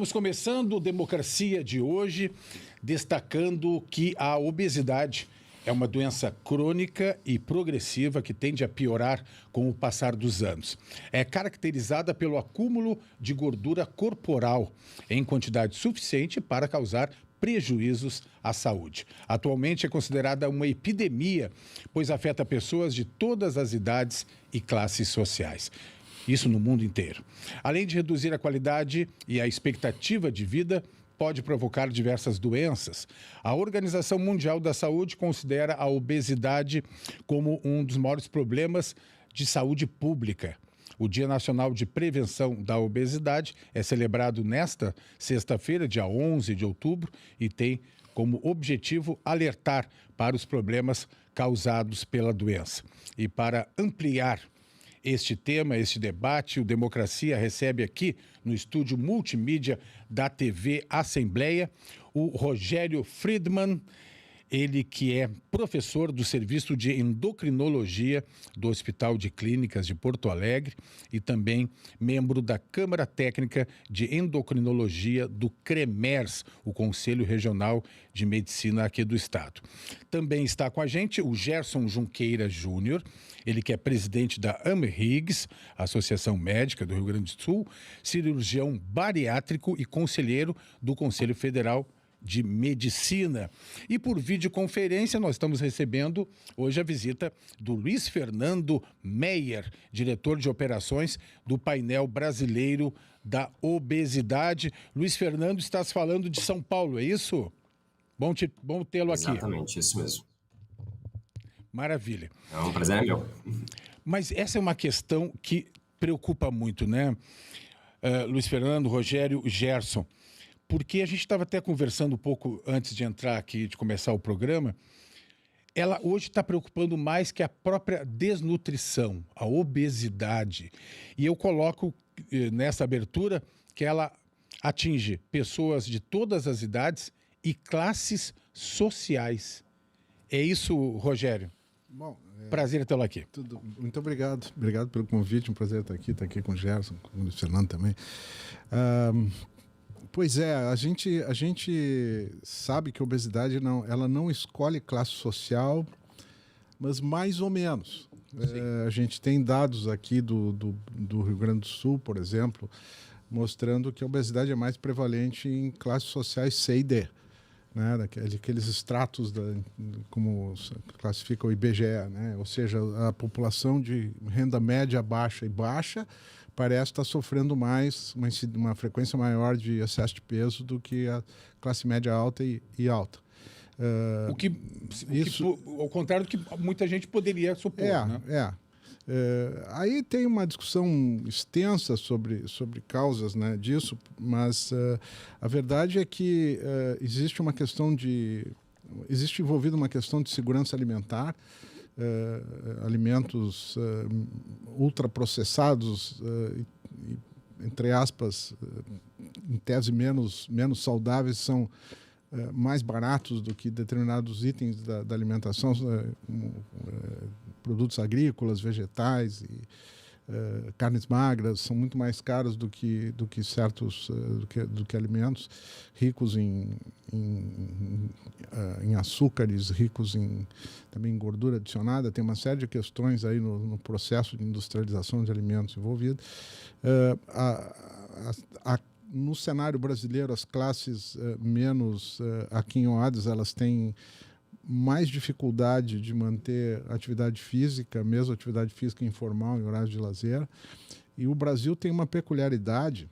Estamos começando o Democracia de hoje, destacando que a obesidade é uma doença crônica e progressiva que tende a piorar com o passar dos anos. É caracterizada pelo acúmulo de gordura corporal em quantidade suficiente para causar prejuízos à saúde. Atualmente é considerada uma epidemia, pois afeta pessoas de todas as idades e classes sociais. Isso no mundo inteiro. Além de reduzir a qualidade e a expectativa de vida, pode provocar diversas doenças. A Organização Mundial da Saúde considera a obesidade como um dos maiores problemas de saúde pública. O Dia Nacional de Prevenção da Obesidade é celebrado nesta sexta-feira, dia 11 de outubro, e tem como objetivo alertar para os problemas causados pela doença. E para ampliar este tema, este debate, o Democracia recebe aqui no estúdio multimídia da TV Assembleia o Rogério Friedman, ele que é professor do Serviço de Endocrinologia do Hospital de Clínicas de Porto Alegre e também membro da Câmara Técnica de Endocrinologia do CREMERS, o Conselho Regional de Medicina aqui do Estado. Também está com a gente o Gerson Junqueira Júnior, ele que é presidente da AMRIGS, Associação Médica do Rio Grande do Sul, cirurgião bariátrico e conselheiro do Conselho Federal de Medicina. E por videoconferência nós estamos recebendo hoje a visita do Luiz Fernando Meyer, diretor de operações do Painel Brasileiro da Obesidade. Luiz Fernando, estás falando de São Paulo, é isso? Bom tê-lo aqui. Exatamente, isso mesmo. Maravilha. É um prazer meu. Mas essa é uma questão que preocupa muito, né? Luiz Fernando, Rogério, Gerson, porque a gente estava até conversando um pouco antes de entrar aqui, de começar o programa, ela hoje está preocupando mais que a própria desnutrição, a obesidade. E eu coloco nessa abertura que ela atinge pessoas de todas as idades e classes sociais. É isso, Rogério? Bom, prazer tê-lo aqui. Muito obrigado. Obrigado pelo convite, um prazer estar aqui com o Gerson, com o Fernando também. Pois é, a gente sabe que a obesidade ela não escolhe classe social, mas mais ou menos. A gente tem dados aqui do Rio Grande do Sul, por exemplo, mostrando que a obesidade é mais prevalente em classes sociais C e D, né, daqueles estratos, como classifica o IBGE, né, ou seja, a população de renda média baixa e baixa parece estar sofrendo mais, uma frequência maior de excesso de peso do que a classe média alta e alta. Ao contrário do que muita gente poderia supor. Aí tem uma discussão extensa sobre causas, né, disso, mas a verdade é que existe envolvida uma questão de segurança alimentar, alimentos ultraprocessados, entre aspas, em tese menos saudáveis, são mais baratos do que determinados itens da alimentação, produtos agrícolas, vegetais e carnes magras são muito mais caros do que certos do que alimentos ricos em açúcares, ricos também em gordura adicionada. Tem uma série de questões aí no processo de industrialização de alimentos envolvido. No cenário brasileiro, as classes menos aquinhoadas, elas têm mais dificuldade de manter atividade física, mesmo atividade física informal, em horários de lazer. E o Brasil tem uma peculiaridade,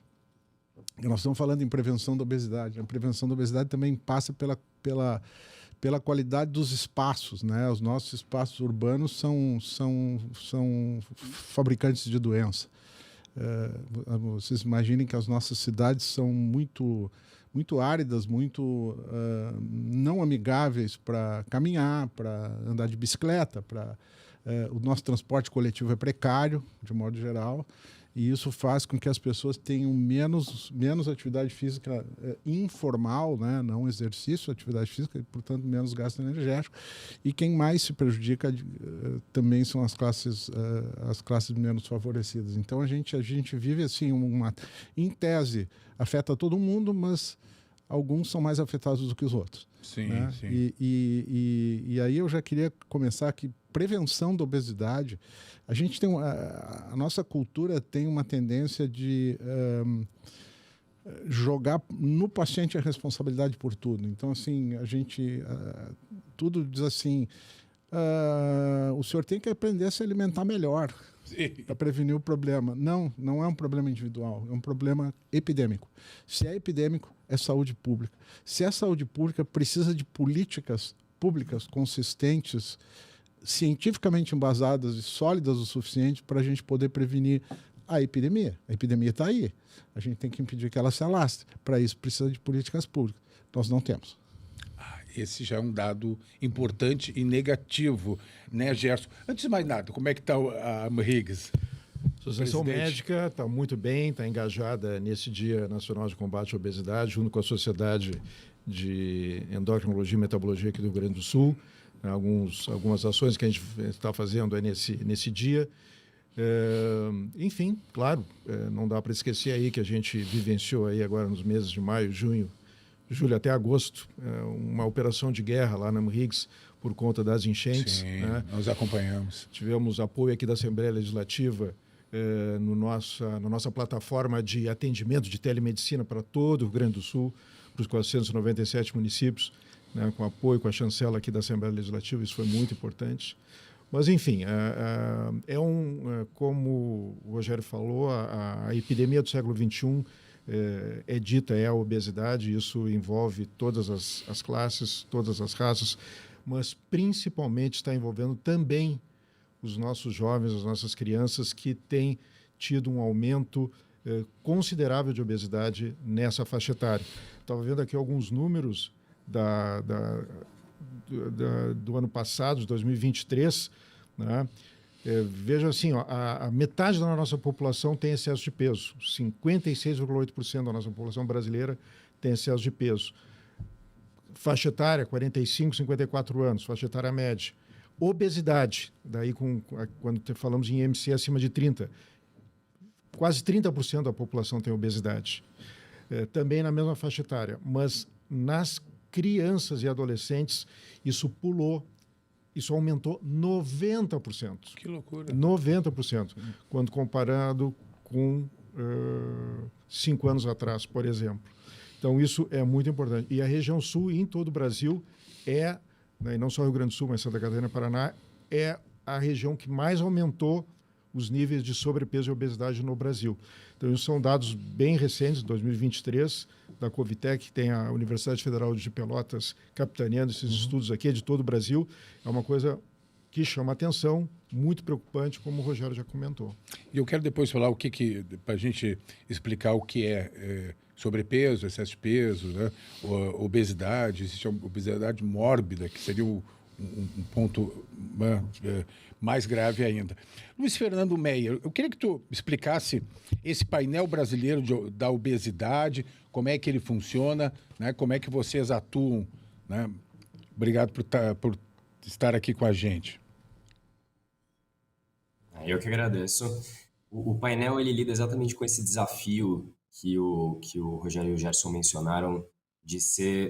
e nós estamos falando em prevenção da obesidade. A prevenção da obesidade também passa pela qualidade dos espaços, né? Os nossos espaços urbanos são fabricantes de doença. Vocês imaginem que as nossas cidades são muito áridas, muito não amigáveis para caminhar, para andar de bicicleta, o nosso transporte coletivo é precário, de modo geral, e isso faz com que as pessoas tenham menos atividade física informal, né? Não exercício, atividade física, e, portanto, menos gasto energético. E quem mais se prejudica também são as classes menos favorecidas. Então, a gente vive assim, em tese, afeta todo mundo, mas alguns são mais afetados do que os outros. Sim, né? sim. E aí eu já queria começar aqui, prevenção da obesidade. A gente tem a nossa cultura tem uma tendência de jogar no paciente a responsabilidade por tudo. Então, assim, a gente tudo diz assim, o senhor tem que aprender a se alimentar melhor para prevenir o problema. Não é um problema individual, é um problema epidêmico. Se é epidêmico, é saúde pública. Se é saúde pública, precisa de políticas públicas consistentes, cientificamente embasadas e sólidas o suficiente para a gente poder prevenir a epidemia. A epidemia está aí. A gente tem que impedir que ela se alastre. Para isso, precisa de políticas públicas. Nós não temos. Esse já é um dado importante e negativo, né, Gerson? Antes de mais nada, como é que está a Higgs? A Associação Médica está muito bem, está engajada nesse Dia Nacional de Combate à Obesidade, junto com a Sociedade de Endocrinologia e Metabologia aqui do Rio Grande do Sul. Algumas ações que a gente está fazendo nesse dia. Enfim, claro, não dá para esquecer aí que a gente vivenciou aí agora nos meses de maio, julho até agosto, uma operação de guerra lá na Higgs por conta das enchentes. Sim, né? Nós acompanhamos. Tivemos apoio aqui da Assembleia Legislativa na nossa plataforma de atendimento de telemedicina para todo o Rio Grande do Sul, para os 497 municípios, né, com apoio com a chancela aqui da Assembleia Legislativa, isso foi muito importante. Mas, enfim, como o Rogério falou, a epidemia do século XXI é a obesidade, isso envolve todas as classes, todas as raças, mas principalmente está envolvendo também os nossos jovens, as nossas crianças, que têm tido um aumento considerável de obesidade nessa faixa etária. Estava vendo aqui alguns números do ano passado, de 2023, né? Veja assim, a metade da nossa população tem excesso de peso. 56,8% da nossa população brasileira tem excesso de peso. Faixa etária, 45, 54 anos, faixa etária média. Obesidade, daí quando falamos em IMC acima de 30, quase 30% da população tem obesidade. Também na mesma faixa etária, mas nas crianças e adolescentes isso aumentou 90%. Que loucura. 90%, quando comparado com 5 anos atrás, por exemplo. Então, isso é muito importante. E a região sul, em todo o Brasil, e não só Rio Grande do Sul, mas Santa Catarina e Paraná, é a região que mais aumentou os níveis de sobrepeso e obesidade no Brasil. Então, isso são dados bem recentes, 2023, da Covitec, que tem a Universidade Federal de Pelotas capitaneando esses estudos aqui, de todo o Brasil. É uma coisa que chama atenção, muito preocupante, como o Rogério já comentou. E eu quero depois falar para a gente explicar o que é sobrepeso, excesso de peso, né? Obesidade, existe a obesidade mórbida, que seria um ponto mais grave ainda. Luiz Fernando Meyer, eu queria que tu explicasse esse painel brasileiro da obesidade, como é que ele funciona, né? Como é que vocês atuam, né? Obrigado por estar aqui com a gente. Eu que agradeço. O painel ele lida exatamente com esse desafio que o Rogério e o Gerson mencionaram,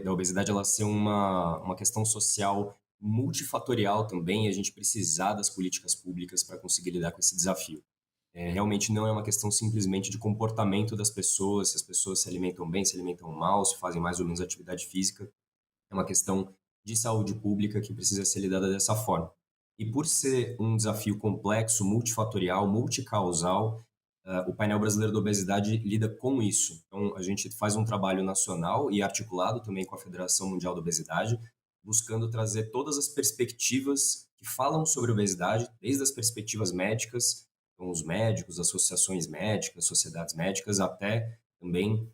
da obesidade ela ser uma questão social multifatorial também, e a gente precisar das políticas públicas para conseguir lidar com esse desafio. Realmente não é uma questão simplesmente de comportamento das pessoas, se as pessoas se alimentam bem, se alimentam mal, se fazem mais ou menos atividade física. É uma questão de saúde pública que precisa ser lidada dessa forma. E por ser um desafio complexo, multifatorial, multicausal, o painel brasileiro da obesidade lida com isso. Então, a gente faz um trabalho nacional e articulado também com a Federação Mundial da Obesidade, buscando trazer todas as perspectivas que falam sobre obesidade, desde as perspectivas médicas, então os médicos, associações médicas, sociedades médicas, até também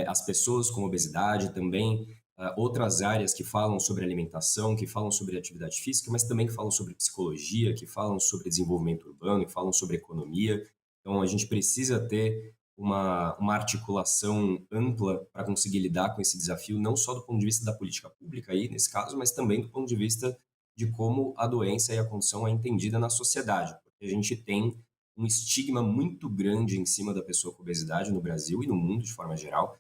as pessoas com obesidade, também outras áreas que falam sobre alimentação, que falam sobre atividade física, mas também que falam sobre psicologia, que falam sobre desenvolvimento urbano, que falam sobre economia. Então, a gente precisa ter uma articulação ampla para conseguir lidar com esse desafio, não só do ponto de vista da política pública, aí, nesse caso, mas também do ponto de vista de como a doença e a condição é entendida na sociedade. Porque a gente tem um estigma muito grande em cima da pessoa com obesidade no Brasil e no mundo, de forma geral,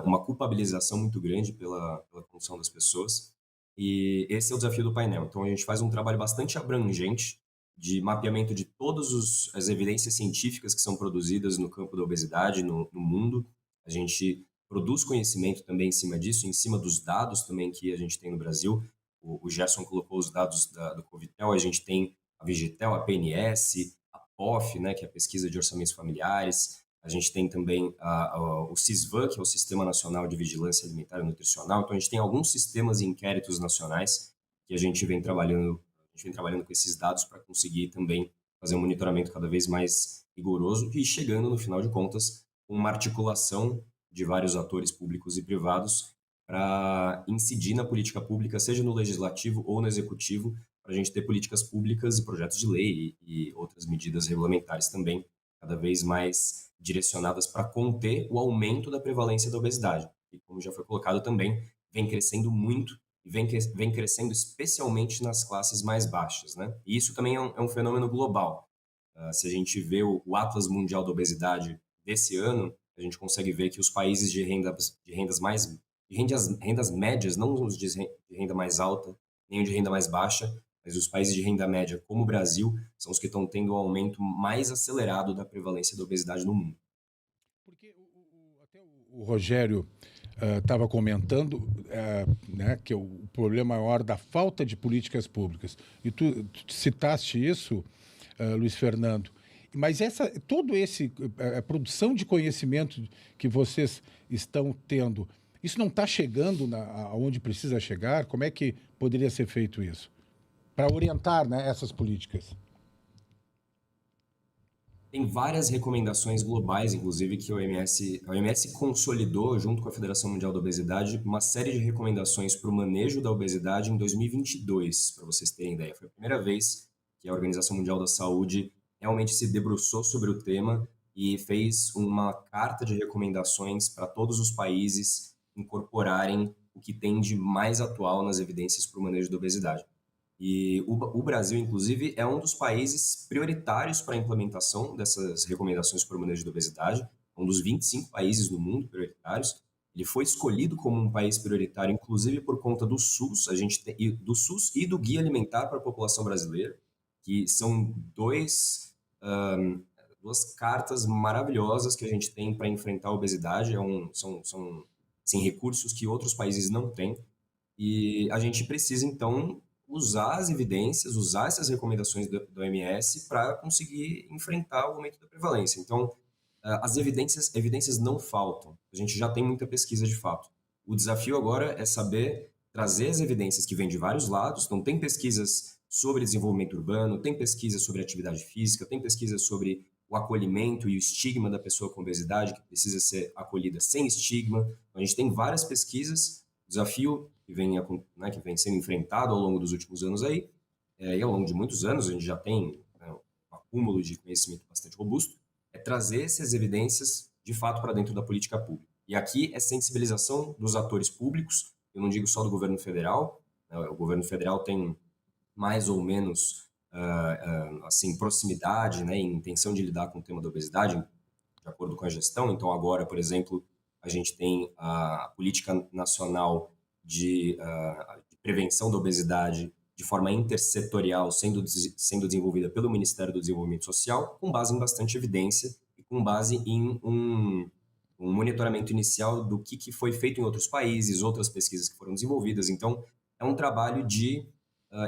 uma culpabilização muito grande pela condição das pessoas. E esse é o desafio do painel. Então, a gente faz um trabalho bastante abrangente de mapeamento de todas as evidências científicas que são produzidas no campo da obesidade no mundo. A gente produz conhecimento também em cima disso, em cima dos dados também que a gente tem no Brasil. O Gerson colocou os dados do Covitel, a gente tem a Vigitel, a PNS, a POF, né, que é a Pesquisa de Orçamentos Familiares, a gente tem também o CISVAN, que é o Sistema Nacional de Vigilância Alimentar e Nutricional. Então, a gente tem alguns sistemas e inquéritos nacionais que a gente vem trabalhando com esses dados para conseguir também fazer um monitoramento cada vez mais rigoroso e chegando, no final de contas, com uma articulação de vários atores públicos e privados para incidir na política pública, seja no legislativo ou no executivo, para a gente ter políticas públicas e projetos de lei e outras medidas regulamentares também, cada vez mais direcionadas para conter o aumento da prevalência da obesidade. E, como já foi colocado também, vem crescendo muito e vem crescendo especialmente nas classes mais baixas, né? E isso também é um fenômeno global. Se a gente vê o Atlas Mundial da Obesidade desse ano, a gente consegue ver que os países de rendas médias, não os de renda mais alta, nem os de renda mais baixa, mas os países de renda média, como o Brasil, são os que estão tendo o aumento mais acelerado da prevalência da obesidade no mundo. Porque até o Rogério estava comentando né, que o problema maior da falta de políticas públicas. E tu citaste isso, Luiz Fernando. Mas a produção de conhecimento que vocês estão tendo, isso não está chegando aonde precisa chegar? Como é que poderia ser feito isso? Para orientar, né, essas políticas. Tem várias recomendações globais, inclusive, que a OMS consolidou, junto com a Federação Mundial da Obesidade, uma série de recomendações para o manejo da obesidade em 2022, para vocês terem ideia. Foi a primeira vez que a Organização Mundial da Saúde realmente se debruçou sobre o tema e fez uma carta de recomendações para todos os países incorporarem o que tem de mais atual nas evidências para o manejo da obesidade. E o Brasil, inclusive, é um dos países prioritários para a implementação dessas recomendações para o manejo da obesidade, um dos 25 países no mundo prioritários. Ele foi escolhido como um país prioritário, inclusive por conta do SUS, do SUS e do Guia Alimentar para a População Brasileira, que são duas cartas maravilhosas que a gente tem para enfrentar a obesidade. São recursos que outros países não têm. E a gente precisa, então, usar as evidências, usar essas recomendações da OMS para conseguir enfrentar o aumento da prevalência. Então, as evidências não faltam. A gente já tem muita pesquisa de fato. O desafio agora é saber trazer as evidências que vêm de vários lados. Então, tem pesquisas sobre desenvolvimento urbano, tem pesquisa sobre atividade física, tem pesquisa sobre o acolhimento e o estigma da pessoa com obesidade, que precisa ser acolhida sem estigma. Então, a gente tem várias pesquisas. O desafio que vem sendo enfrentado ao longo dos últimos anos aí, e ao longo de muitos anos, a gente já tem um acúmulo de conhecimento bastante robusto, é trazer essas evidências, de fato, para dentro da política pública. E aqui é sensibilização dos atores públicos, eu não digo só do governo federal, né? O governo federal tem mais ou menos proximidade, né, e intenção de lidar com o tema da obesidade, de acordo com a gestão. Então, agora, por exemplo, a gente tem a Política Nacional de Prevenção da Obesidade de forma intersetorial sendo desenvolvida pelo Ministério do Desenvolvimento Social, com base em bastante evidência e com base em um monitoramento inicial do que foi feito em outros países, outras pesquisas que foram desenvolvidas. Então, é um trabalho de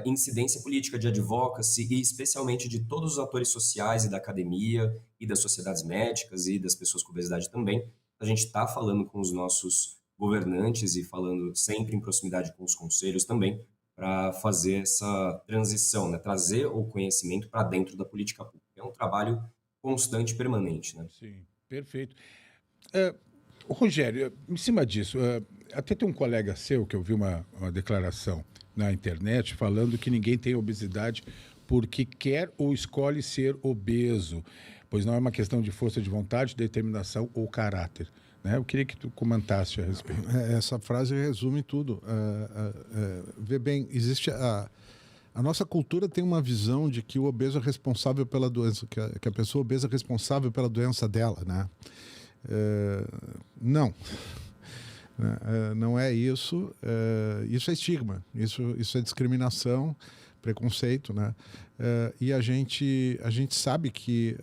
incidência política, de advocacy e especialmente de todos os atores sociais e da academia e das sociedades médicas e das pessoas com obesidade também. A gente está falando com os nossos governantes e falando sempre em proximidade com os conselhos também para fazer essa transição, né? Trazer o conhecimento para dentro da política pública. É um trabalho constante e permanente, né? Sim, perfeito. Rogério, em cima disso, até tem um colega seu que eu vi uma declaração na internet falando que ninguém tem obesidade porque quer ou escolhe ser obeso. pois não é uma questão de força de vontade, determinação ou caráter. Né? Eu queria que tu comentasse a respeito. Essa frase resume tudo. Vê bem, existe a nossa cultura tem uma visão de que o obeso é responsável pela doença, que a pessoa obesa é responsável pela doença dela, né? Não. Não é isso. Isso é estigma, isso é discriminação, preconceito, né? E a gente sabe que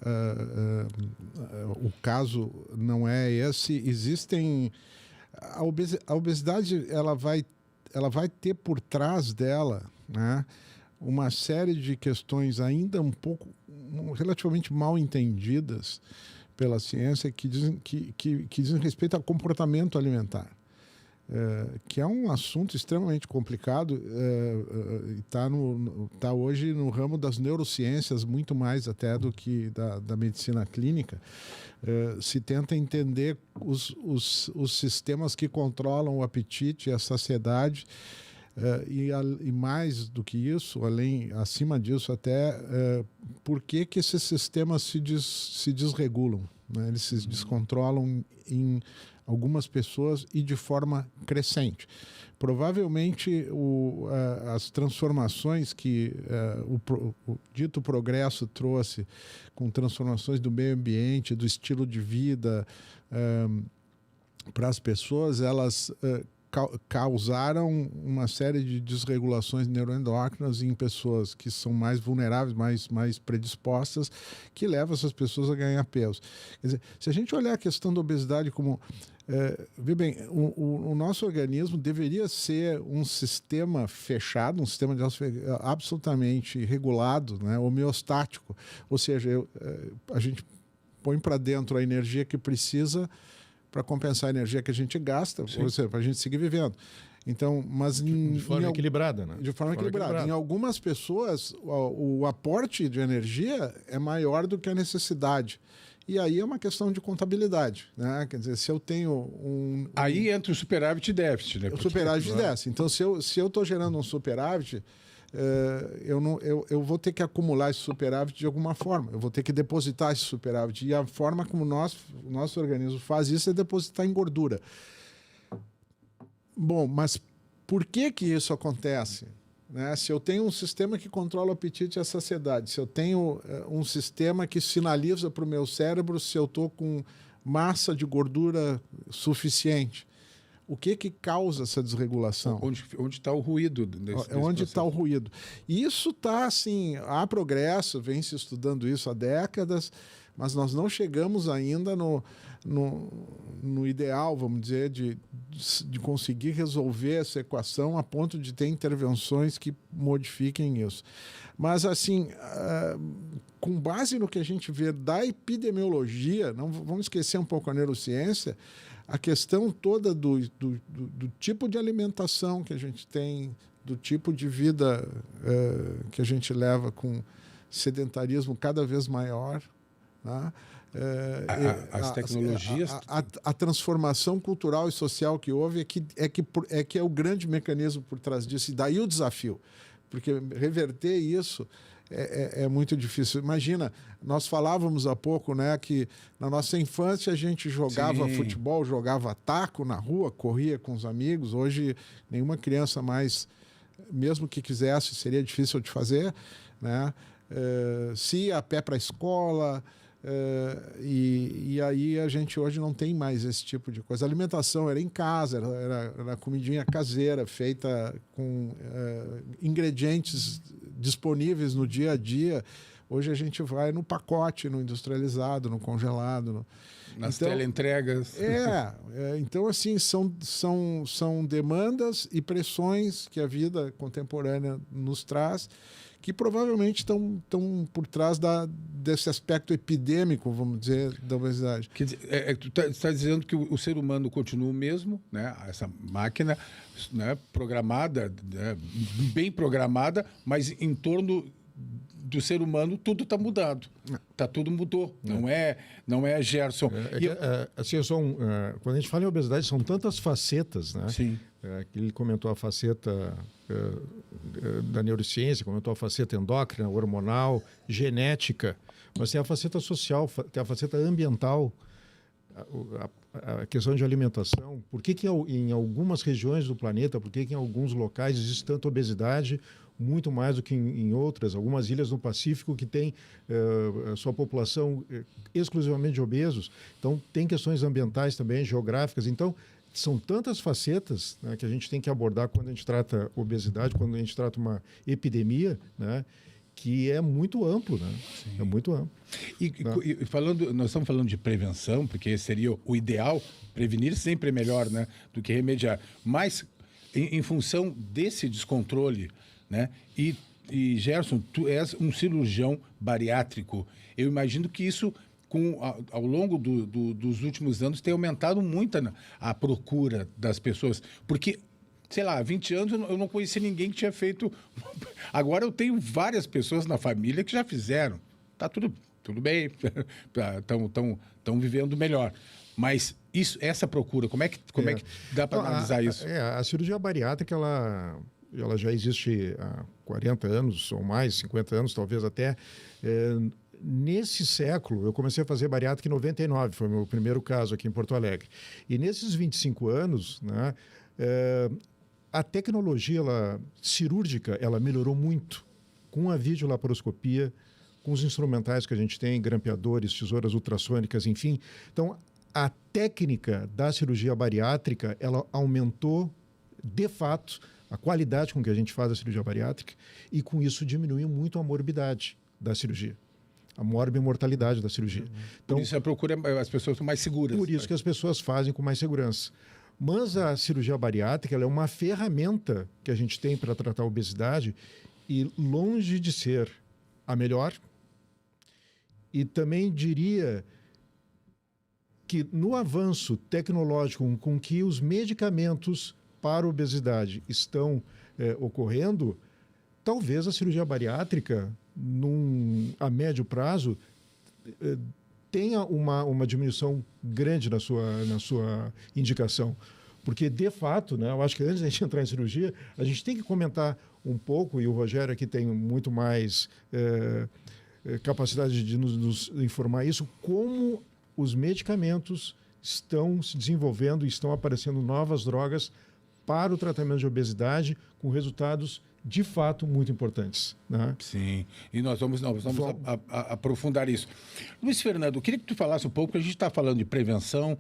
o caso não é esse. Existem... A obesidade ela vai ter por trás dela, né, uma série de questões ainda relativamente mal entendidas pela ciência que dizem respeito ao comportamento alimentar. Que é um assunto extremamente complicado e está hoje no ramo das neurociências muito mais até do que da medicina clínica. Se tenta entender os sistemas que controlam o apetite e a saciedade e mais do que isso, acima disso até, por que esses sistemas se desregulam, né? Eles se descontrolam em algumas pessoas e de forma crescente. Provavelmente as transformações que o dito progresso trouxe, com transformações do meio ambiente, do estilo de vida para as pessoas, elas causaram uma série de desregulações neuroendócrinas em pessoas que são mais vulneráveis, mais predispostas, que levam essas pessoas a ganhar peso. Quer dizer, se a gente olhar a questão da obesidade como... vê bem, o nosso organismo deveria ser um sistema fechado, um sistema absolutamente regulado, né, homeostático. Ou seja, a gente põe para dentro a energia que precisa para compensar a energia que a gente gasta, ou seja, para a gente seguir vivendo. Então, mas de forma equilibrada, né? De forma equilibrada. Em algumas pessoas, o aporte de energia é maior do que a necessidade. E aí é uma questão de contabilidade, né? Quer dizer, se eu tenho Aí entra o superávit e déficit, né? O superávit e déficit. Então, se eu estou gerando um superávit, eu vou ter que acumular esse superávit de alguma forma. Eu vou ter que depositar esse superávit. E a forma como o nosso organismo faz isso é depositar em gordura. Bom, mas por que isso acontece? Né? Se eu tenho um sistema que controla o apetite e a saciedade, se eu tenho um sistema que sinaliza para o meu cérebro se eu estou com massa de gordura suficiente, o que causa essa desregulação? Onde está o ruído? Onde está o ruído? Isso está assim, há progresso, vem se estudando isso há décadas, mas nós não chegamos ainda no ideal, vamos dizer, de conseguir resolver essa equação a ponto de ter intervenções que modifiquem isso. Mas, assim, com base no que a gente vê da epidemiologia, não vamos esquecer um pouco a neurociência, a questão toda do tipo de alimentação que a gente tem, do tipo de vida que a gente leva com sedentarismo cada vez maior, né? As tecnologias... A transformação cultural e social que houve é que é o grande mecanismo por trás disso. E daí o desafio, porque reverter isso é muito difícil. Imagina, nós falávamos há pouco, né, que na nossa infância a gente jogava futebol, jogava taco na rua, corria com os amigos. Hoje, nenhuma criança mais, mesmo que quisesse, seria difícil de fazer, né? Se ia a pé para a escola... E aí a gente hoje não tem mais esse tipo de coisa. A alimentação era em casa, era comidinha caseira, feita com ingredientes disponíveis no dia a dia. Hoje a gente vai no pacote, no industrializado, no congelado. Nas teleentregas. Então, assim, são demandas e pressões que a vida contemporânea nos traz, que provavelmente estão por trás desse aspecto epidêmico, vamos dizer, da obesidade. Quer dizer, tu está dizendo que o ser humano continua o mesmo, né? Essa máquina, né, programada, né, bem programada, mas em torno do ser humano, tudo está mudado. Tudo mudou. Não é Gerson. Assim, quando a gente fala em obesidade, são tantas facetas, né? Sim. Ele comentou a faceta da neurociência, comentou a faceta endócrina, hormonal, genética, mas tem a faceta social, tem a faceta ambiental, a questão de alimentação. Por que em algumas regiões do planeta, por que em alguns locais existe tanta obesidade, muito mais do que em outras, algumas ilhas no Pacífico que têm sua população exclusivamente de obesos. Então, tem questões ambientais também, geográficas. Então, são tantas facetas, né, que a gente tem que abordar quando a gente trata obesidade, quando a gente trata uma epidemia, né, que é muito amplo, né? Sim. É muito amplo. E nós estamos falando de prevenção, porque seria o ideal, prevenir sempre é melhor, né, do que remediar. Mas, em função desse descontrole, né, e Gerson, tu és um cirurgião bariátrico, eu imagino que isso, ao longo dos últimos anos, tem aumentado muito a procura das pessoas, porque, sei lá, há 20 anos eu não conhecia ninguém que tinha feito. Agora eu tenho várias pessoas na família que já fizeram. Tá tudo bem, estão vivendo melhor. Mas essa procura, como é que dá para analisar isso? A cirurgia bariátrica, ela já existe há 40 anos ou mais, 50 anos talvez até. Nesse século, eu comecei a fazer bariátrica em 99, foi o meu primeiro caso aqui em Porto Alegre. E nesses 25 anos, né, a tecnologia cirúrgica ela melhorou muito com a videolaparoscopia, com os instrumentais que a gente tem, grampeadores, tesouras ultrassônicas, enfim. Então, a técnica da cirurgia bariátrica ela aumentou, de fato, a qualidade com que a gente faz a cirurgia bariátrica e, com isso, diminuiu muito a morbidade da cirurgia. A morbimortalidade da cirurgia. Então, por isso a procura, as pessoas são mais seguras. Por isso que as pessoas fazem com mais segurança. Mas a cirurgia bariátrica ela é uma ferramenta que a gente tem para tratar a obesidade e, longe de ser a melhor, e também diria que no avanço tecnológico com que os medicamentos para a obesidade estão ocorrendo, talvez a cirurgia bariátrica, a médio prazo, tenha uma diminuição grande na sua indicação. Porque, de fato, né, eu acho que antes da gente entrar em cirurgia, a gente tem que comentar um pouco, e o Rogério aqui tem muito mais capacidade de nos informar isso, como os medicamentos estão se desenvolvendo e estão aparecendo novas drogas para o tratamento de obesidade com resultados de fato muito importantes, né? Sim, e nós vamos aprofundar isso. Luiz Fernando, eu queria que tu falasse um pouco, a gente está falando de prevenção,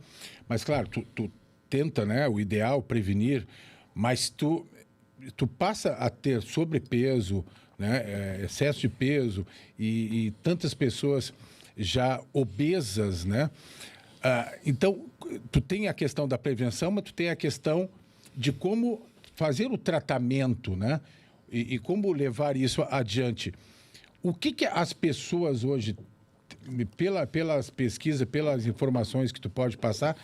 mas claro, tu tenta, né, o ideal, prevenir, mas tu passa a ter sobrepeso, né, excesso de peso e tantas pessoas já obesas, né? Então, tu tem a questão da prevenção, mas tu tem a questão de como fazer o tratamento, né? E como levar isso adiante. O que as pessoas hoje, pelas pesquisas, pelas informações que tu pode passar,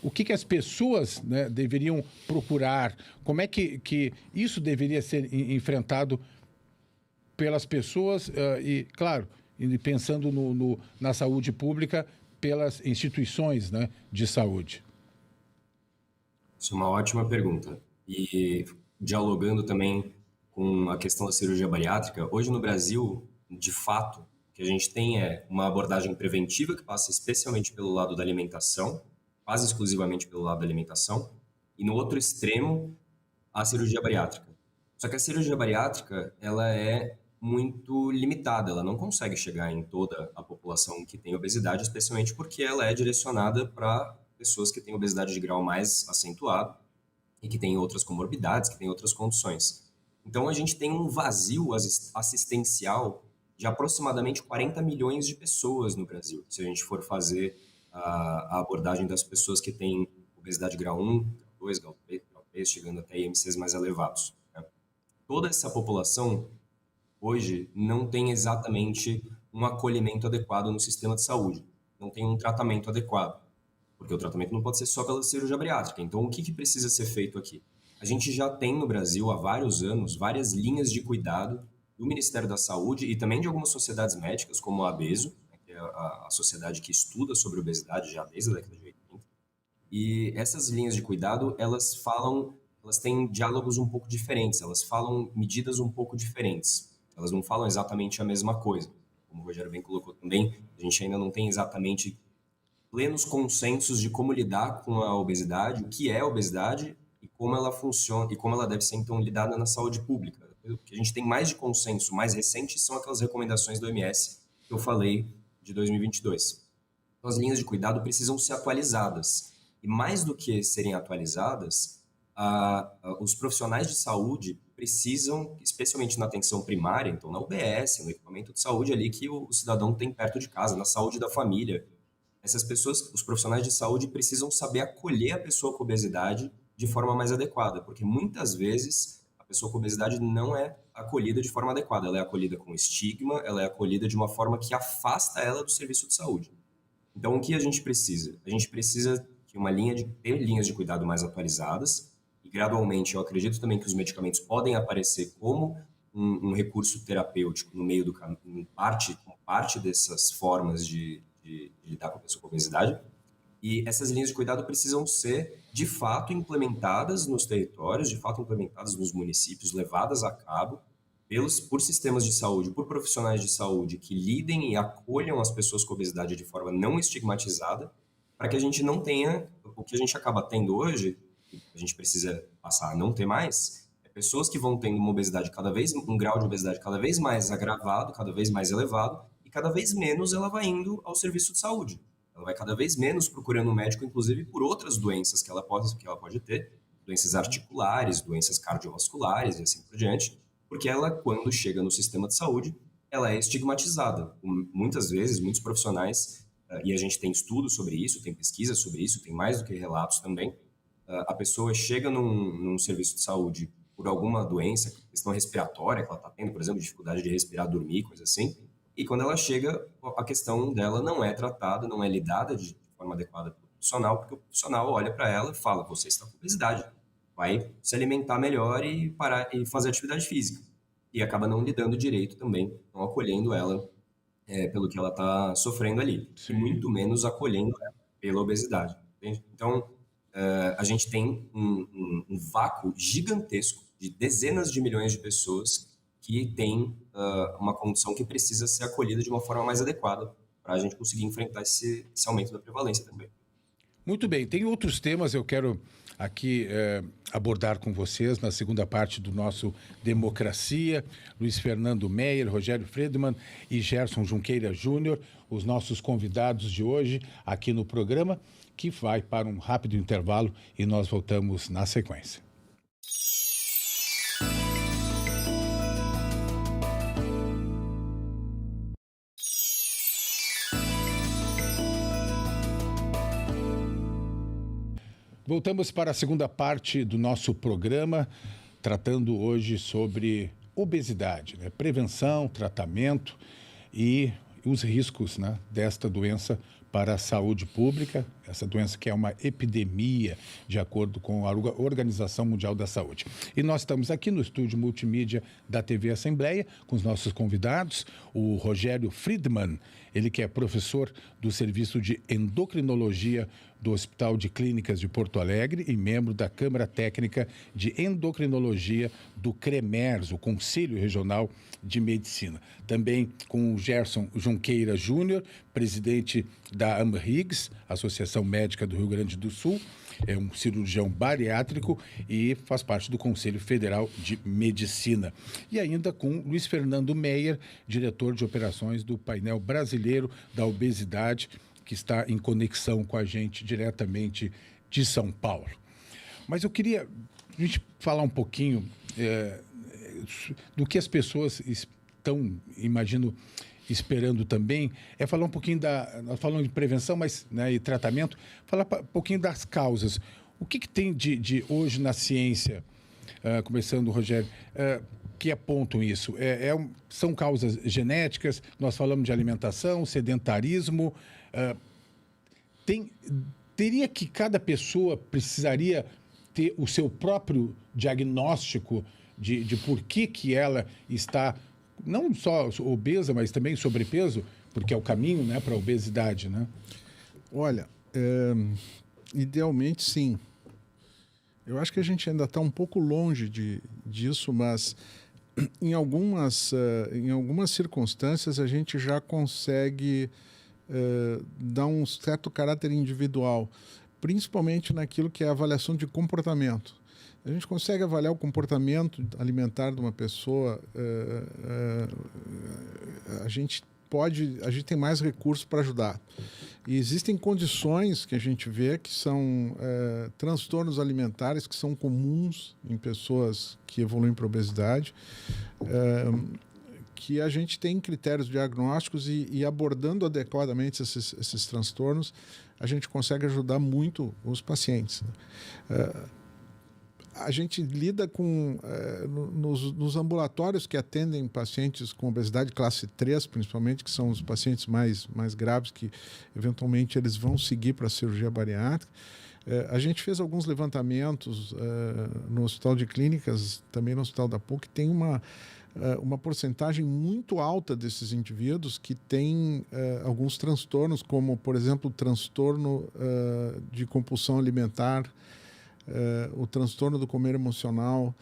o que as pessoas, né, deveriam procurar? Como é que isso deveria ser enfrentado pelas pessoas e, claro, pensando na saúde pública, pelas instituições, né, de saúde? Isso é uma ótima pergunta. E dialogando também com a questão da cirurgia bariátrica, hoje no Brasil, de fato, o que a gente tem é uma abordagem preventiva que passa especialmente pelo lado da alimentação, quase exclusivamente pelo lado da alimentação, e no outro extremo, a cirurgia bariátrica. Só que a cirurgia bariátrica, ela é muito limitada, ela não consegue chegar em toda a população que tem obesidade, especialmente porque ela é direcionada para pessoas que têm obesidade de grau mais acentuado e que têm outras comorbidades, que têm outras condições. Então, a gente tem um vazio assistencial de aproximadamente 40 milhões de pessoas no Brasil, se a gente for fazer a abordagem das pessoas que têm obesidade grau 1, grau 2, grau 3, chegando até IMCs mais elevados, né? Toda essa população, hoje, não tem exatamente um acolhimento adequado no sistema de saúde, não tem um tratamento adequado, porque o tratamento não pode ser só pela cirurgia bariátrica. Então, o que precisa ser feito aqui? A gente já tem no Brasil, há vários anos, várias linhas de cuidado do Ministério da Saúde e também de algumas sociedades médicas, como a ABESO, né, que é a sociedade que estuda sobre obesidade já desde a década de 80. E essas linhas de cuidado, elas têm diálogos um pouco diferentes, elas falam medidas um pouco diferentes. Elas não falam exatamente a mesma coisa. Como o Rogério bem colocou também, a gente ainda não tem exatamente plenos consensos de como lidar com a obesidade, o que é a obesidade e como ela funciona e como ela deve ser então lidada na saúde pública. O que a gente tem mais de consenso, mais recente, são aquelas recomendações do OMS que eu falei de 2022. Então, as linhas de cuidado precisam ser atualizadas. E mais do que serem atualizadas, os profissionais de saúde precisam, especialmente na atenção primária, então na UBS, no equipamento de saúde ali que o cidadão tem perto de casa, na saúde da família. Essas pessoas, os profissionais de saúde, precisam saber acolher a pessoa com obesidade de forma mais adequada, porque muitas vezes a pessoa com obesidade não é acolhida de forma adequada, ela é acolhida com estigma, ela é acolhida de uma forma que afasta ela do serviço de saúde. Então, o que a gente precisa? A gente precisa de ter linhas de cuidado mais atualizadas e, gradualmente, eu acredito também que os medicamentos podem aparecer como um recurso terapêutico no meio do caminho, parte dessas formas de lidar com a pessoa com obesidade. E essas linhas de cuidado precisam ser, de fato, implementadas nos territórios, de fato, implementadas nos municípios, levadas a cabo por sistemas de saúde, por profissionais de saúde que lidem e acolham as pessoas com obesidade de forma não estigmatizada, para que a gente não tenha o que a gente acaba tendo hoje, e a gente precisa passar a não ter mais, pessoas que vão tendo um grau de obesidade cada vez mais agravado, cada vez mais elevado, e cada vez menos ela vai indo ao serviço de saúde. Ela vai cada vez menos procurando um médico, inclusive por outras doenças que ela pode ter, doenças articulares, doenças cardiovasculares e assim por diante, porque ela, quando chega no sistema de saúde, ela é estigmatizada. Muitas vezes, muitos profissionais, e a gente tem estudos sobre isso, tem pesquisas sobre isso, tem mais do que relatos também, a pessoa chega num serviço de saúde por alguma doença, questão respiratória que ela está tendo, por exemplo, dificuldade de respirar, dormir, coisa assim, e quando ela chega, a questão dela não é tratada, não é lidada de forma adequada pelo profissional, porque o profissional olha para ela e fala, você está com obesidade, vai se alimentar melhor e parar e fazer atividade física. E acaba não lidando direito também, não acolhendo ela pelo que ela está sofrendo ali. Sim. E muito menos acolhendo ela pela obesidade. Entende? Então, a gente tem um vácuo gigantesco de dezenas de milhões de pessoas que têm uma condição que precisa ser acolhida de uma forma mais adequada para a gente conseguir enfrentar esse aumento da prevalência também. Muito bem, tem outros temas eu quero aqui abordar com vocês na segunda parte do nosso Democracia. Luiz Fernando Meyer, Rogério Friedman e Gerson Junqueira Júnior, os nossos convidados de hoje aqui no programa, que vai para um rápido intervalo e nós voltamos na sequência. Voltamos para a segunda parte do nosso programa, tratando hoje sobre obesidade, né? Prevenção, tratamento e os riscos, né, desta doença para a saúde pública, essa doença que é uma epidemia, de acordo com a Organização Mundial da Saúde. E nós estamos aqui no estúdio multimídia da TV Assembleia, com os nossos convidados, o Rogério Friedman, ele que é professor do Serviço de Endocrinologia do Hospital de Clínicas de Porto Alegre e membro da Câmara Técnica de Endocrinologia do CREMERS, o Conselho Regional de Medicina. Também com o Gerson Junqueira Júnior, presidente da AMRIGS, Associação Médica do Rio Grande do Sul, é um cirurgião bariátrico e faz parte do Conselho Federal de Medicina. E ainda com Luiz Fernando Meyer, diretor de operações do Painel Brasileiro da Obesidade, que está em conexão com a gente diretamente de São Paulo. Mas eu queria a gente falar um pouquinho do que as pessoas estão, imagino, esperando também, falar um pouquinho nós falamos de prevenção, mas, né, e tratamento, falar um pouquinho das causas. O que tem de hoje na ciência, começando, Rogério, que apontam isso? São causas genéticas, nós falamos de alimentação, sedentarismo, teria que cada pessoa precisaria ter o seu próprio diagnóstico de por que ela está não só obesa, mas também sobrepeso, porque é o caminho, né, para a obesidade, né? Olha, idealmente sim. Eu acho que a gente ainda está um pouco longe disso, mas em algumas circunstâncias a gente já consegue dar um certo caráter individual, principalmente naquilo que é a avaliação de comportamento. A gente consegue avaliar o comportamento alimentar de uma pessoa, a gente tem mais recursos para ajudar. E existem condições que a gente vê que são transtornos alimentares que são comuns em pessoas que evoluem para a obesidade, que a gente tem critérios diagnósticos e abordando adequadamente esses transtornos, a gente consegue ajudar muito os pacientes. A gente lida com, nos ambulatórios que atendem pacientes com obesidade classe 3, principalmente, que são os pacientes mais graves, que eventualmente eles vão seguir para a cirurgia bariátrica. A gente fez alguns levantamentos no Hospital de Clínicas, também no Hospital da PUC, tem uma porcentagem muito alta desses indivíduos que têm alguns transtornos, como, por exemplo, o transtorno de compulsão alimentar, o transtorno do comer emocional,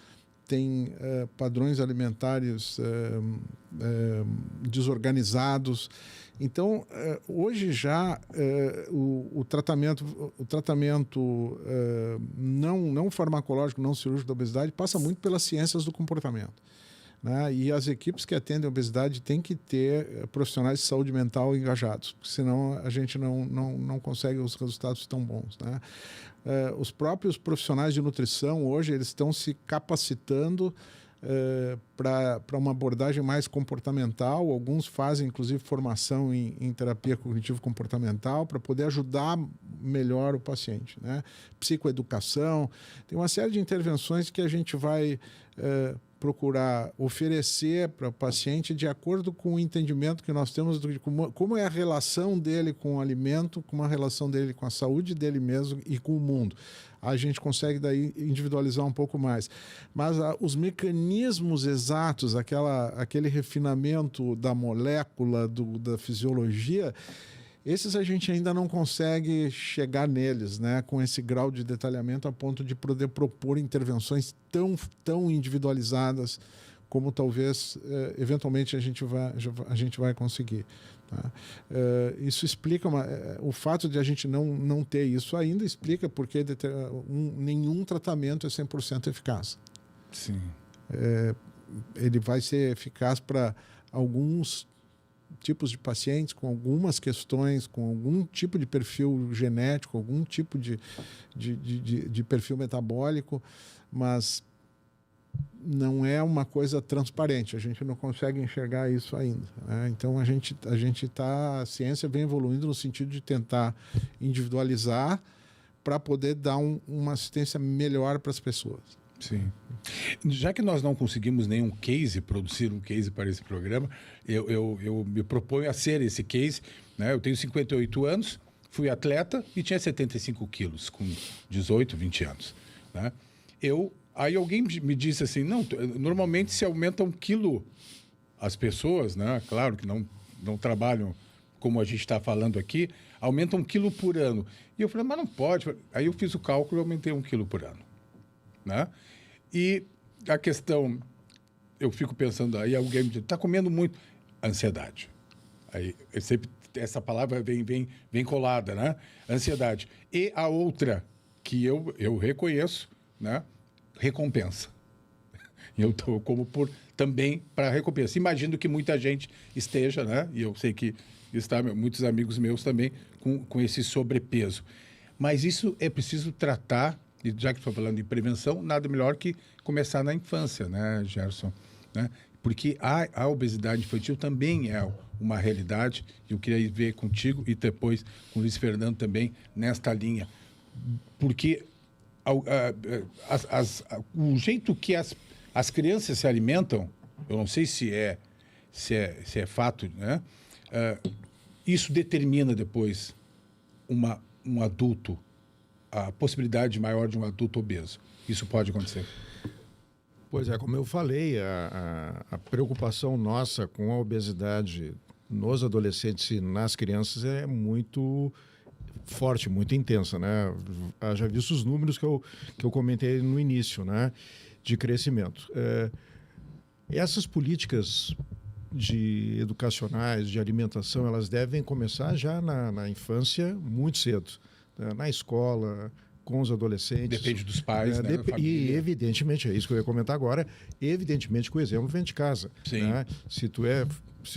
tem padrões alimentares desorganizados. Então, hoje já o tratamento não farmacológico, não cirúrgico da obesidade passa muito pelas ciências do comportamento, né? E as equipes que atendem a obesidade têm que ter profissionais de saúde mental engajados, porque senão a gente não consegue os resultados tão bons, né? Os próprios profissionais de nutrição hoje eles estão se capacitando para uma abordagem mais comportamental. Alguns fazem, inclusive, formação em terapia cognitivo-comportamental para poder ajudar melhor o paciente, né? Psicoeducação. Tem uma série de intervenções que a gente vai procurar oferecer para o paciente de acordo com o entendimento que nós temos de como é a relação dele com o alimento, como a relação dele com a saúde dele mesmo e com o mundo. A gente consegue daí individualizar um pouco mais. Mas os mecanismos exatos, aquele refinamento da molécula, da fisiologia, esses a gente ainda não consegue chegar neles, né, com esse grau de detalhamento a ponto de poder propor intervenções tão individualizadas como talvez eventualmente a gente vai conseguir. Tá? Isso explica o fato de a gente não ter isso ainda explica porque nenhum tratamento é 100% eficaz. Sim. Ele vai ser eficaz para alguns tipos de pacientes com algumas questões, com algum tipo de perfil genético, algum tipo de perfil metabólico, mas não é uma coisa transparente, a gente não consegue enxergar isso ainda, né? Então a ciência vem evoluindo no sentido de tentar individualizar para poder dar uma assistência melhor para as pessoas. Sim. Já que nós não conseguimos produzir um case para esse programa, eu me proponho a ser esse case, né? Eu tenho 58 anos, fui atleta e tinha 75 quilos com 18, 20 anos, né? Aí alguém me disse assim, não, normalmente se aumenta 1 quilo as pessoas, né? Claro que não trabalham como a gente está falando aqui, aumenta 1 quilo por ano. E eu falei, mas não pode. Aí eu fiz o cálculo e aumentei 1 quilo por ano, né? E a questão, eu fico pensando, aí alguém me diz, está comendo muito. Ansiedade. Aí sempre essa palavra vem colada, né? Ansiedade. E a outra que eu reconheço, né? Recompensa. Eu como também para recompensa. Imagino que muita gente esteja, né? E eu sei que muitos amigos meus também com esse sobrepeso. Mas isso é preciso tratar. E já que estou falando de prevenção, nada melhor que começar na infância, né, Gerson? Né? Porque a obesidade infantil também é uma realidade. Eu queria ver contigo e depois com o Luiz Fernando também nesta linha. Porque o jeito que as crianças se alimentam, eu não sei se é fato, né? Isso determina depois um adulto, a possibilidade maior de um adulto obeso. Isso pode acontecer? Pois é, como eu falei, a preocupação nossa com a obesidade nos adolescentes e nas crianças é muito forte, muito intensa, né? Já visto os números que eu comentei no início, né? De crescimento. Essas políticas educacionais, de alimentação, elas devem começar já na infância, muito cedo, né? Na escola, com os adolescentes. Depende dos pais, né? E, evidentemente, é isso que eu ia comentar agora, evidentemente que o exemplo vem de casa. Sim. Né? Se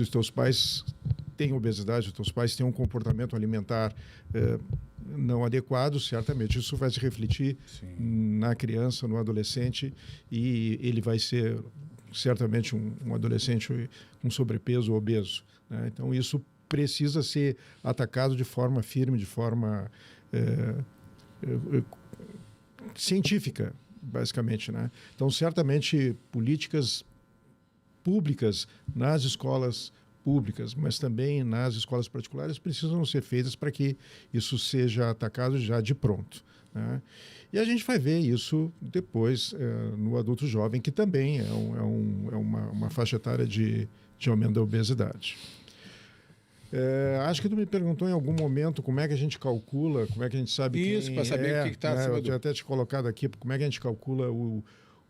os teus pais têm obesidade, os teus pais têm um comportamento alimentar não adequado, certamente isso vai se refletir na criança, no adolescente, e ele vai ser certamente um adolescente com sobrepeso ou obeso. Né? Então, isso precisa ser atacado de forma firme, de forma científica, basicamente, né? Então, certamente, políticas públicas nas escolas públicas, mas também nas escolas particulares, precisam ser feitas para que isso seja atacado já de pronto, né? E a gente vai ver isso depois no adulto jovem, que também é uma faixa etária de aumento da obesidade. Acho que tu me perguntou em algum momento como é que a gente calcula, como é que a gente sabe isso, para saber o que está acima eu tinha até te colocado aqui, como é que a gente calcula o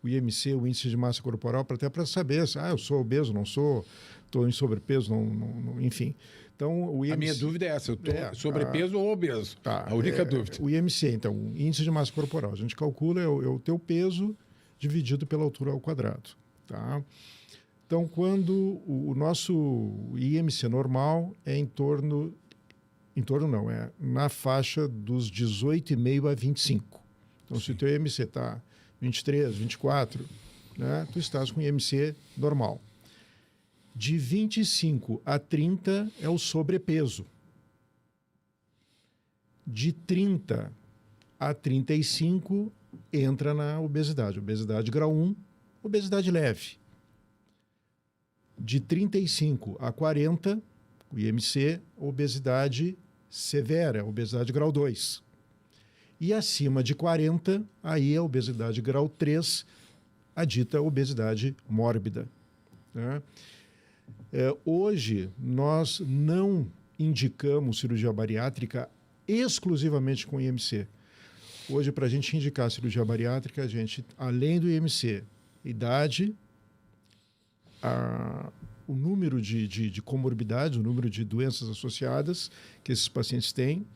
IMC, o índice de massa corporal, até para saber se eu sou obeso, não sou, estou em sobrepeso, não, enfim. Então, o IMC, a minha dúvida é essa, eu estou sobrepeso ou obeso? Tá, a única dúvida. O IMC, então, o índice de massa corporal, a gente calcula é o teu peso dividido pela altura ao quadrado, tá? Então, quando o nosso IMC normal é na faixa dos 18,5 a 25. Então, se o teu IMC está 23, 24, né, tu estás com IMC normal. De 25 a 30 é o sobrepeso. De 30 a 35 entra na obesidade. Obesidade grau 1, obesidade leve. De 35 a 40, o IMC, obesidade severa, obesidade grau 2. E acima de 40, aí a obesidade grau 3, a dita obesidade mórbida. Né? Hoje, nós não indicamos cirurgia bariátrica exclusivamente com IMC. Hoje, para a gente indicar cirurgia bariátrica, a gente, além do IMC, idade, o número de comorbidades, o número de doenças associadas que esses pacientes têm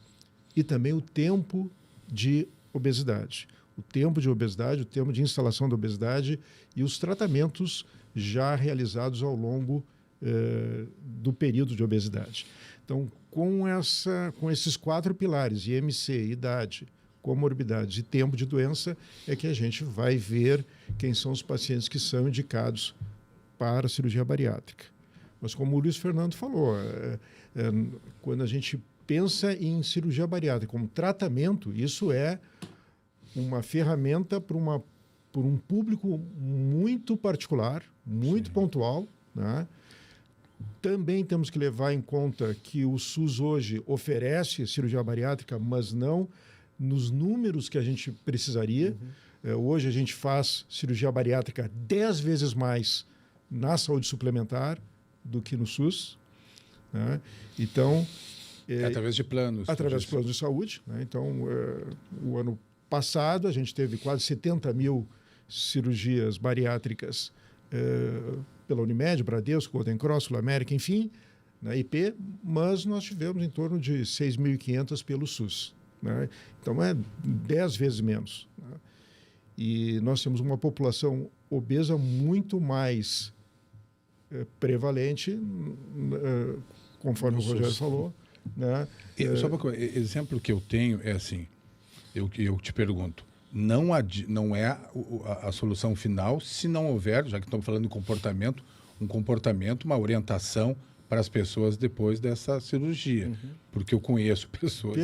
e também o tempo de obesidade. O tempo de obesidade, o tempo de instalação da obesidade e os tratamentos já realizados ao longo do período de obesidade. Então, com esses 4 pilares, IMC, idade, comorbidades e tempo de doença, é que a gente vai ver quem são os pacientes que são indicados para a cirurgia bariátrica. Mas como o Luiz Fernando falou, quando a gente pensa em cirurgia bariátrica como tratamento, isso é uma ferramenta por um público muito particular, muito pontual, né? Também temos que levar em conta que o SUS hoje oferece cirurgia bariátrica, mas não nos números que a gente precisaria. Hoje a gente faz cirurgia bariátrica 10 vezes mais na saúde suplementar do que no SUS, né? Então, através de planos. Através de planos de saúde, né? Então, o ano passado a gente teve quase 70 mil cirurgias bariátricas pela Unimed, Bradesco, Golden Cross, Sul América, enfim, na IP, mas nós tivemos em torno de 6.500 pelo SUS, né? Então, é 10 vezes menos, né? E nós temos uma população obesa muito mais prevalente, conforme o Rogério falou, né? Só para exemplo que eu tenho é assim, eu te pergunto, não é a solução final se não houver, já que estamos falando de comportamento, uma orientação para as pessoas depois dessa cirurgia, porque eu conheço pessoas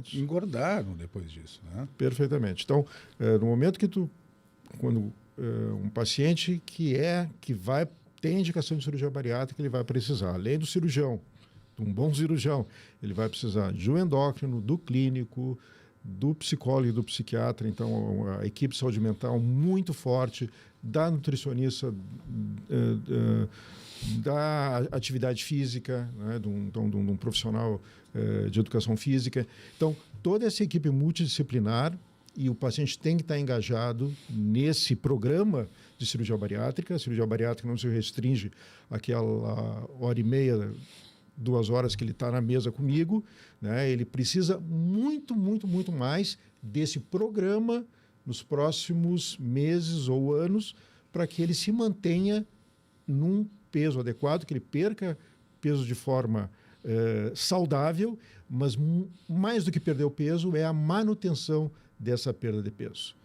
que engordaram depois disso, né? Perfeitamente. Então, no momento que quando um paciente que tem indicação de cirurgia bariátrica, ele vai precisar, além do cirurgião, de um bom cirurgião, ele vai precisar de um endócrino, do clínico, do psicólogo e do psiquiatra, então a equipe de saúde mental muito forte, da nutricionista, da atividade física, né, de um profissional de educação física. Então, toda essa equipe multidisciplinar, e o paciente tem que estar engajado nesse programa de cirurgia bariátrica. A cirurgia bariátrica não se restringe àquela hora e meia, 2 horas que ele está na mesa comigo, né? Ele precisa muito, muito, muito mais desse programa nos próximos meses ou anos para que ele se mantenha num peso adequado, que ele perca peso de forma saudável, mas mais do que perder o peso é a manutenção dessa perda de peso.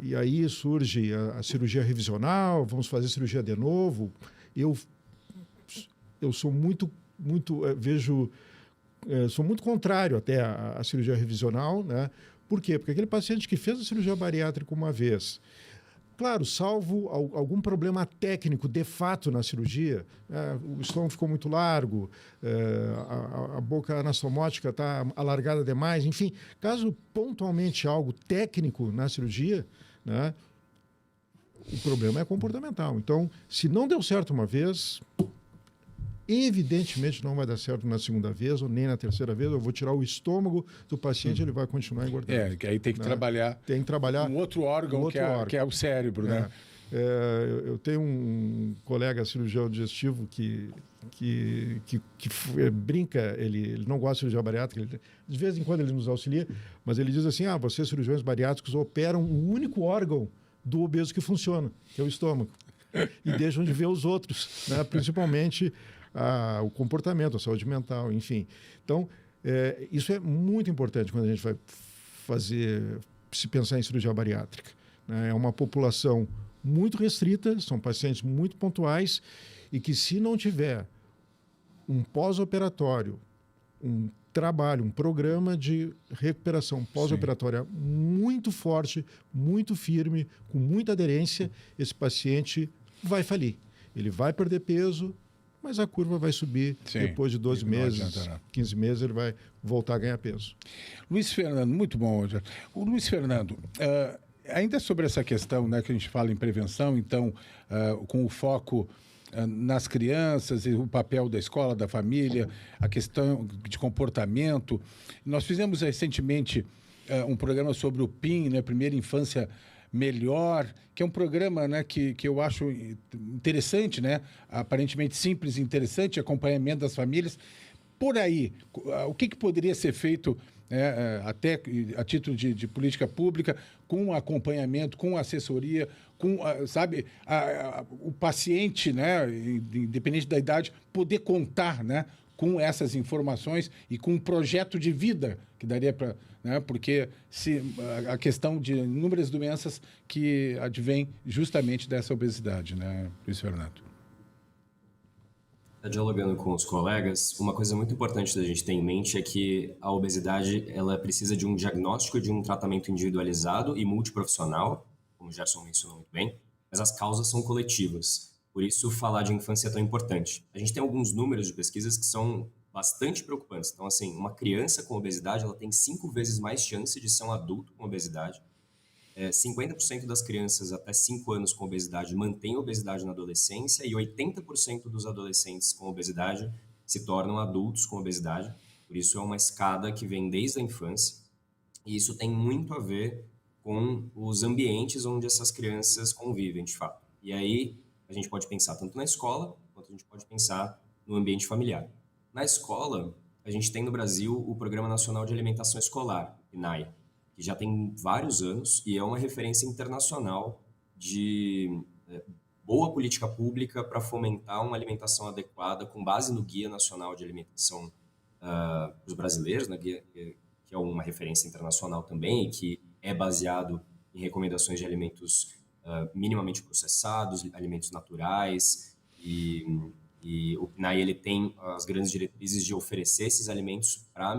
E aí surge a cirurgia revisional, vamos fazer cirurgia de novo. Eu sou sou muito contrário até à cirurgia revisional, né? Por quê? Porque aquele paciente que fez a cirurgia bariátrica uma vez, claro, salvo algum problema técnico de fato na cirurgia, o estômago ficou muito largo, a boca anastomótica está alargada demais, enfim, caso pontualmente algo técnico na cirurgia, né, o problema é comportamental. Então, se não deu certo uma vez, evidentemente não vai dar certo na segunda vez ou nem na terceira vez. Eu vou tirar o estômago do paciente, ele vai continuar engordando. Que aí tem que trabalhar. Tem que trabalhar um outro órgão, que é o cérebro, né? Eu tenho um colega cirurgião digestivo que brinca, ele não gosta de cirurgia bariátrica, de vez em quando ele nos auxilia, mas ele diz assim: vocês cirurgiões bariátricos operam o único órgão do obeso que funciona, que é o estômago, e deixam de ver os outros, né? Principalmente o comportamento, a saúde mental, enfim. Então, isso é muito importante quando a gente vai se pensar em cirurgia bariátrica, né? É uma população muito restrita, são pacientes muito pontuais e que, se não tiver um pós-operatório, um trabalho, um programa de recuperação pós-operatória muito forte, muito firme, com muita aderência, esse paciente vai falir. Ele vai perder peso, mas a curva vai subir. Depois de 12 meses, 15 meses, ele vai voltar a ganhar peso. Luiz Fernando, muito bom. O Luiz Fernando, ainda sobre essa questão, né, que a gente fala em prevenção, então, com o foco nas crianças, e o papel da escola, da família, a questão de comportamento. Nós fizemos recentemente um programa sobre o PIN, né, Primeira Infância Melhor, que é um programa, né, que eu acho interessante, né, aparentemente simples e interessante, acompanhamento das famílias. Por aí, o que poderia ser feito, até a título de política pública, com acompanhamento, com assessoria, com, o paciente, né, independente da idade, poder contar, né, com essas informações e com um projeto de vida que daria para... Né, porque a questão de inúmeras doenças que advêm justamente dessa obesidade, né, Luiz Fernando? Dialogando com os colegas, uma coisa muito importante da gente ter em mente é que a obesidade ela precisa de um diagnóstico, de um tratamento individualizado e multiprofissional, como o Gerson mencionou muito bem, mas as causas são coletivas. Por isso, falar de infância é tão importante. A gente tem alguns números de pesquisas que são bastante preocupantes. Então, assim, uma criança com obesidade ela tem 5 vezes mais chance de ser um adulto com obesidade. 50% das crianças até 5 anos com obesidade mantêm obesidade na adolescência e 80% dos adolescentes com obesidade se tornam adultos com obesidade. Por isso, é uma escada que vem desde a infância. E isso tem muito a ver com os ambientes onde essas crianças convivem, de fato. E aí, a gente pode pensar tanto na escola, quanto a gente pode pensar no ambiente familiar. Na escola, a gente tem no Brasil o Programa Nacional de Alimentação Escolar, PNAE, que já tem vários anos e é uma referência internacional de boa política pública para fomentar uma alimentação adequada com base no Guia Nacional de Alimentação dos Brasileiros, né, que é uma referência internacional também e que é baseado em recomendações de alimentos minimamente processados, alimentos naturais e o PNAE ele tem as grandes diretrizes de oferecer esses alimentos na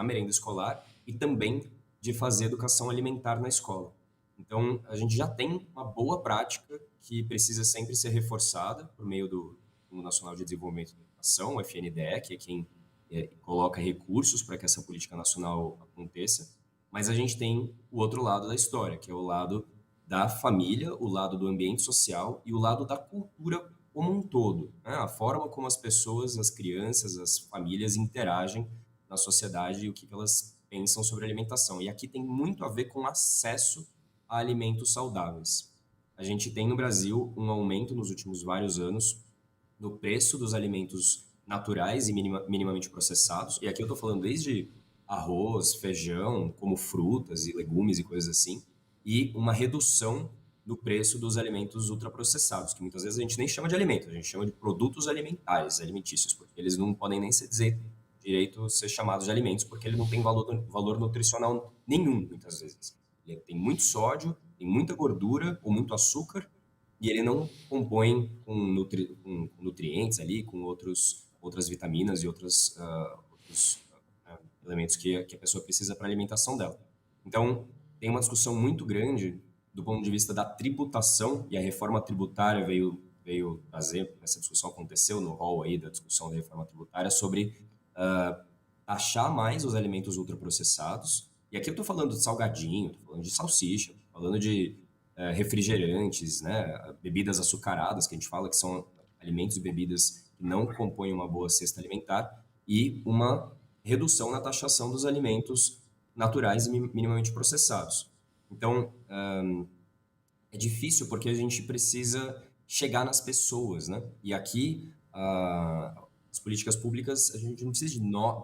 merenda escolar e também de fazer educação alimentar na escola. Então, a gente já tem uma boa prática que precisa sempre ser reforçada por meio do Fundo Nacional de Desenvolvimento da Educação, o FNDE, que é quem coloca recursos para que essa política nacional aconteça, mas a gente tem o outro lado da história, que é o lado da família, o lado do ambiente social e o lado da cultura como um todo, né? A forma como as pessoas, as crianças, as famílias interagem na sociedade e o que elas pensam sobre alimentação. E aqui tem muito a ver com acesso a alimentos saudáveis. A gente tem no Brasil um aumento nos últimos vários anos no preço dos alimentos naturais e minimamente processados. E aqui eu estou falando desde arroz, feijão, como frutas e legumes e coisas assim, e uma redução no preço dos alimentos ultraprocessados, que muitas vezes a gente nem chama de alimento, a gente chama de produtos alimentares, alimentícios, porque eles não podem nem dizer direito ser chamados de alimentos, porque ele não tem valor nutricional nenhum, muitas vezes. Ele tem muito sódio, tem muita gordura ou muito açúcar, e ele não compõe com nutrientes ali, com outras vitaminas e outros elementos que a pessoa precisa para a alimentação dela. Então, tem uma discussão muito grande do ponto de vista da tributação, e a reforma tributária veio trazer, essa discussão aconteceu no hall aí da discussão da reforma tributária, sobre taxar mais os alimentos ultraprocessados. E aqui eu estou falando de salgadinho, estou falando de salsicha, estou falando de refrigerantes, né, bebidas açucaradas, que a gente fala que são alimentos e bebidas que não compõem uma boa cesta alimentar, e uma redução na taxação dos alimentos naturais e minimamente processados. Então, é difícil porque a gente precisa chegar nas pessoas, né? E aqui, as políticas públicas, a gente não precisa de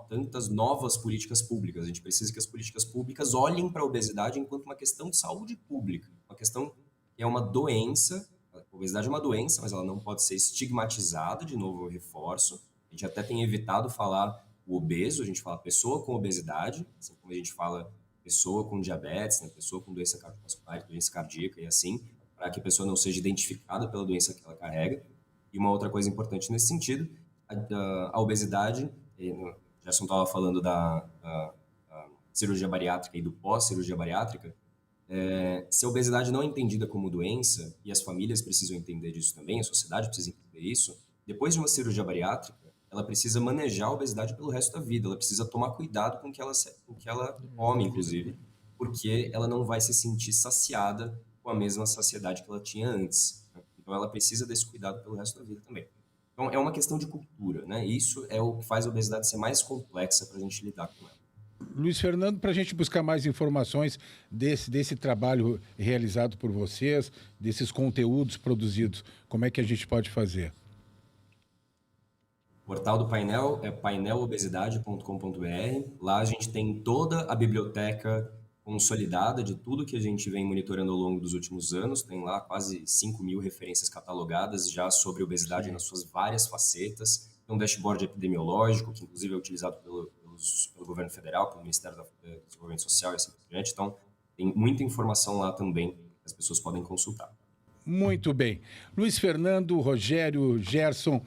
tantas novas políticas públicas, a gente precisa que as políticas públicas olhem para a obesidade enquanto uma questão de saúde pública, uma questão que é uma doença. A obesidade é uma doença, mas ela não pode ser estigmatizada, de novo eu reforço. A gente até tem evitado falar o obeso, a gente fala pessoa com obesidade, assim como a gente fala pessoa com diabetes, né, pessoa com doença cardiovascular, doença cardíaca e assim, para que a pessoa não seja identificada pela doença que ela carrega. E uma outra coisa importante nesse sentido, a obesidade, o Gerson estava falando da cirurgia bariátrica e do pós-cirurgia bariátrica, se a obesidade não é entendida como doença, e as famílias precisam entender disso também, a sociedade precisa entender isso, depois de uma cirurgia bariátrica, ela precisa manejar a obesidade pelo resto da vida, ela precisa tomar cuidado com o que ela come, inclusive, porque ela não vai se sentir saciada com a mesma saciedade que ela tinha antes, né? Então ela precisa desse cuidado pelo resto da vida também. Então é uma questão de cultura, né? Isso é o que faz a obesidade ser mais complexa para a gente lidar com ela. Luiz Fernando, para a gente buscar mais informações desse trabalho realizado por vocês, desses conteúdos produzidos, como é que a gente pode fazer? O portal do painel é painelobesidade.com.br. Lá a gente tem toda a biblioteca consolidada de tudo que a gente vem monitorando ao longo dos últimos anos. Tem lá quase 5.000 referências catalogadas já sobre obesidade nas suas várias facetas. Tem um dashboard epidemiológico, que inclusive é utilizado pelo governo federal, pelo Ministério do Desenvolvimento Social e assim por diante. Então, tem muita informação lá também que as pessoas podem consultar. Muito bem. Luiz Fernando, Rogério, Gerson,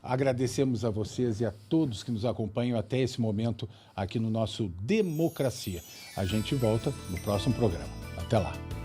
agradecemos a vocês e a todos que nos acompanham até esse momento aqui no nosso Democracia. A gente volta no próximo programa. Até lá.